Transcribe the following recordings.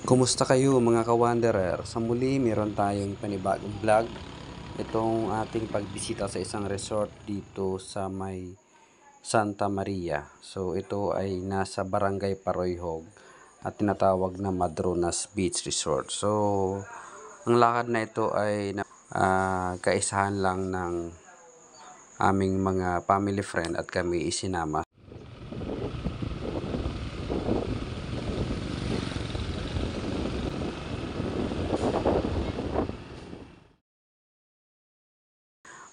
Kumusta kayo mga ka-wanderer? Sa muli, meron tayong panibagong vlog. Itong ating pagbisita sa isang resort dito sa may Santa Maria. So ito ay nasa Barangay Paroyhog at tinatawag na Madronas Beach Resort. So ang lakad na ito ay kaisahan lang ng aming mga family friend at kami isinama.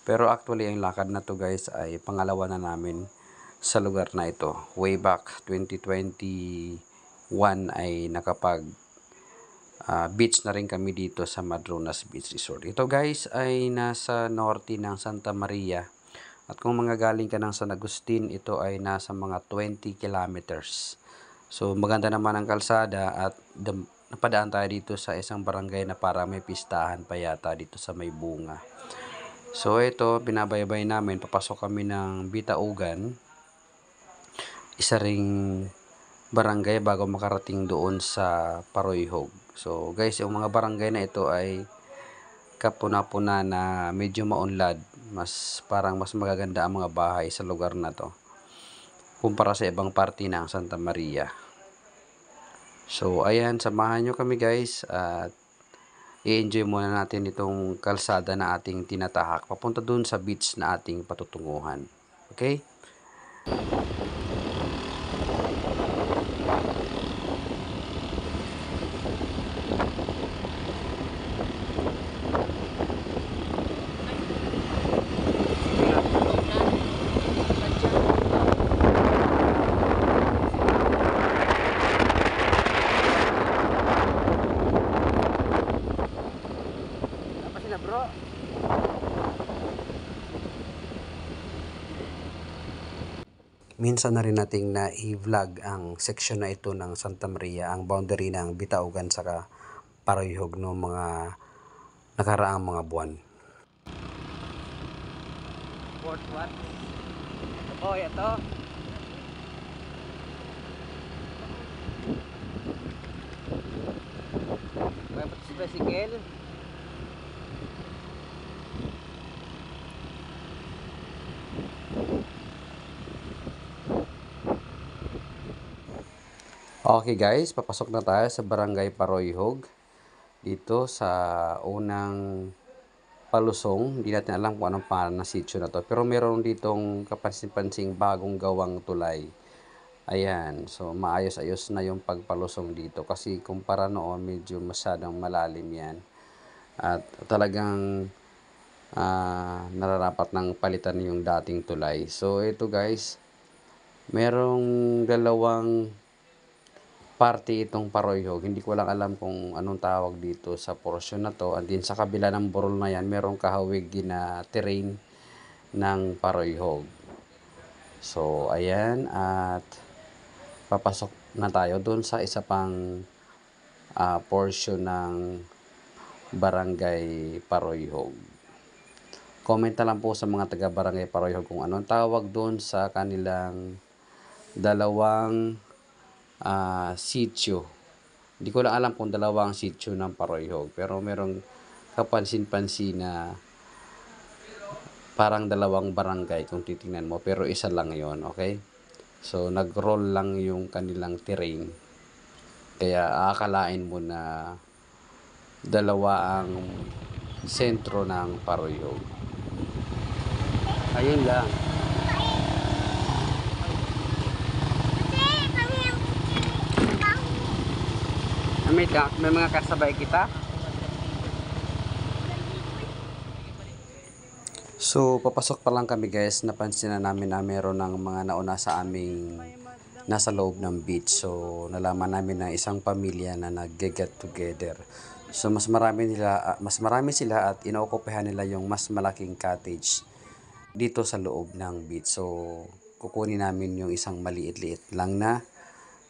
Pero actually ang lakad na to guys ay pangalawa na namin sa lugar na ito. Way back 2021 ay nakapag beach na rin kami dito sa Madronas Beach Resort. Ito guys ay nasa norte ng Santa Maria. At kung mga galing ka ng San Agustin, ito ay nasa mga 20 kilometers. So maganda naman ang kalsada at napadaan tayo dito sa isang barangay na para may pistahan pa yata dito sa may bunga. So ito, binabaybay namin, papasok kami ng Bitaugan, isa ring barangay bago makarating doon sa Paroyhog. So guys, yung mga barangay na ito ay kapuna-puna na medyo maunlad. Parang mas magaganda ang mga bahay sa lugar na to kumpara sa ibang parte ng Santa Maria. So ayan, samahan nyo kami guys at i-enjoy muna natin itong kalsada na ating tinatahak papunta dun sa beach na ating patutunguhan. Okay? Apa sih bro? Minsan na rin nating na i-vlog ang section na ito ng Santa Maria, ang boundary ng Bitaugan saka Paroyhog no mga nakaraang mga buwan. Fort what? Oh, ito. May bicycle. Okay guys, papasok na tayo sa Barangay Paroyhog. Dito sa unang palusong, hindi natin alam kung anong pangalan ng sitio na to. Pero meron ditong kapansin-pansing bagong gawang tulay. Ayan, so maayos-ayos na yung pagpalusong dito. Kasi kumpara noon, medyo masyadong malalim yan. At talagang nararapat ng palitan yung dating tulay. So ito guys, merong dalawang parte itong Paroyhog. Hindi ko lang alam kung anong tawag dito sa portion na to. And din sa kabila ng burol na yan, merong kahawig na terrain ng Paroyhog. So, ayan. At papasok na tayo doon sa isa pang portion ng Barangay Paroyhog. Comment na lang po sa mga taga Barangay Paroyhog kung anong tawag doon sa kanilang dalawang sitio. Hindi ko lang alam kung dalawang sitio ng Paroyhog, pero merong kapansin-pansin na parang dalawang barangay kung titingnan mo, pero isa lang yon, okay? So nag-roll lang yung kanilang terrain, kaya aakalain mo na dalawa ang sentro ng Paroyhog. Ayun lang. May mga kasabay kita. So, papasok pa lang kami guys, napansin na namin na meron ng mga nauna sa aming nasa loob ng beach. So, nalaman namin na isang pamilya na nag-get together. So, mas marami sila at inookupahan nila yung mas malaking cottage dito sa loob ng beach. So, kukunin namin yung isang maliit-liit lang na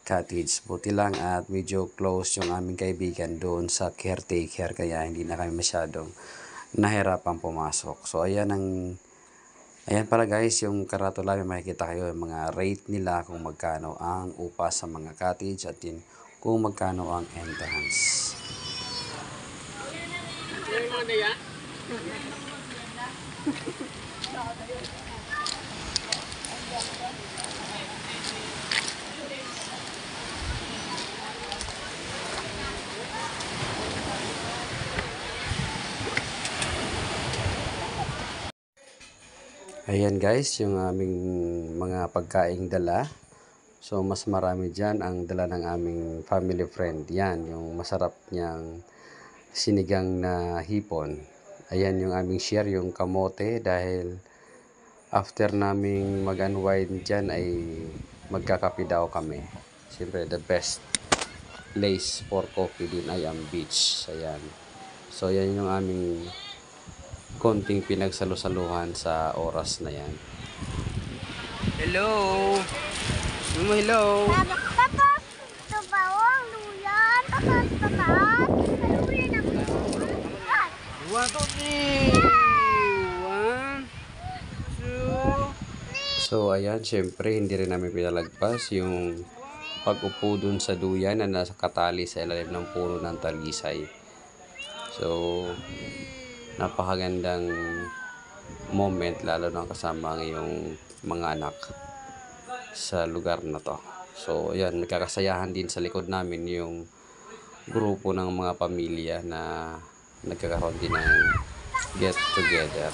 cottage. Buti lang at medyo close yung aming kaibigan doon sa caretaker, kaya hindi na kami masyadong nahirapan pumasok. So ayan pala guys, yung karatula, may makikita kayo yung mga rate nila kung magkano ang upa sa mga cottage at yung kung magkano ang entrance. Ayan guys, yung aming mga pagkaing dala. So mas marami dyan ang dala ng aming family friend. Yan, yung masarap niyang sinigang na hipon. Ayan yung aming share, yung kamote, dahil after naming mag-unwind dyan ay magkakape daw kami. Siyempre the best place for coffee din ay ang beach. Ayan. So yan yung aming konting pinagsalusaluhan sa oras na yan. Hello. Hello. Papa, ito ba ang luyan? Papa, luyan ang luyan. 1, 2, 3. 1, 2. So ayan, syempre hindi rin namin pinalagpas yung pag-upo dun sa duyan na nasa katali sa ilalim ng puno ng talisay. So napakagandang moment, lalo na kasama ang iyong mga anak sa lugar na to. So ayan, nagkakasayahan din sa likod namin yung grupo ng mga pamilya na nagkakaroon din ng get together.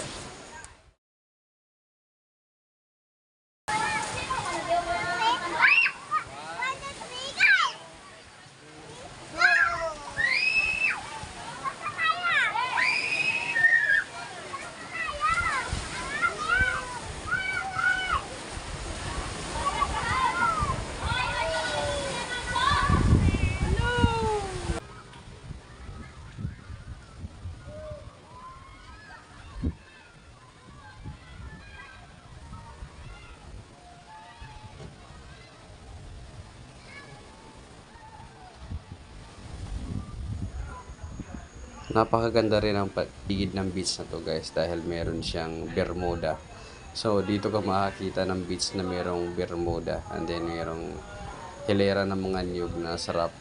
Napakaganda rin ang paligid ng beach na to guys, dahil meron siyang Bermuda. So dito ka makakita ng beach na merong Bermuda, and then merong hilera ng mga niyog na sarap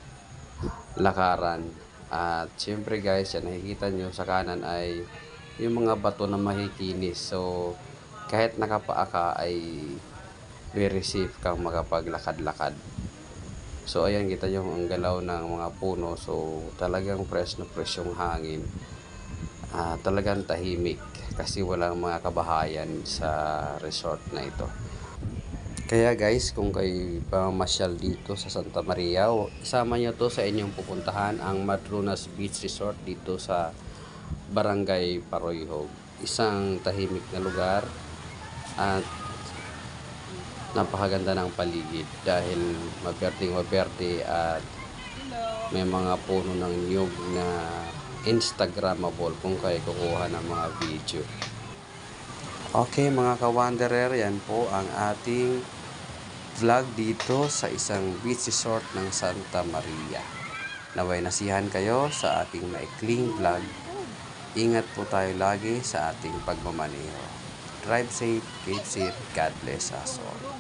lakaran. At syempre guys, yan nakikita nyo sa kanan ay yung mga bato na makikinis. So kahit nakapaa ka ay very safe kang makapaglakad-lakad. So ayan, kita nyo ang galaw ng mga puno. So talagang fresh na fresh yung hangin. Talagang tahimik kasi walang mga kabahayan sa resort na ito. Kaya guys, kung kayo pamasyal dito sa Santa Maria, isama nyo to sa inyong pupuntahan, ang Madronas Beach Resort dito sa Barangay Paroyhog. Isang tahimik na lugar at napakaganda ng paligid dahil maberte at may mga puno ng niyog na Instagrammable kung kayo kukuha ng mga video. Okay mga ka-wanderer, yan po ang ating vlog dito sa isang beach resort ng Santa Maria. Naway nasihan kayo sa ating maikling vlog. Ingat po tayo lagi sa ating pagmamaneho. Drive safe, keep safe, God bless us all.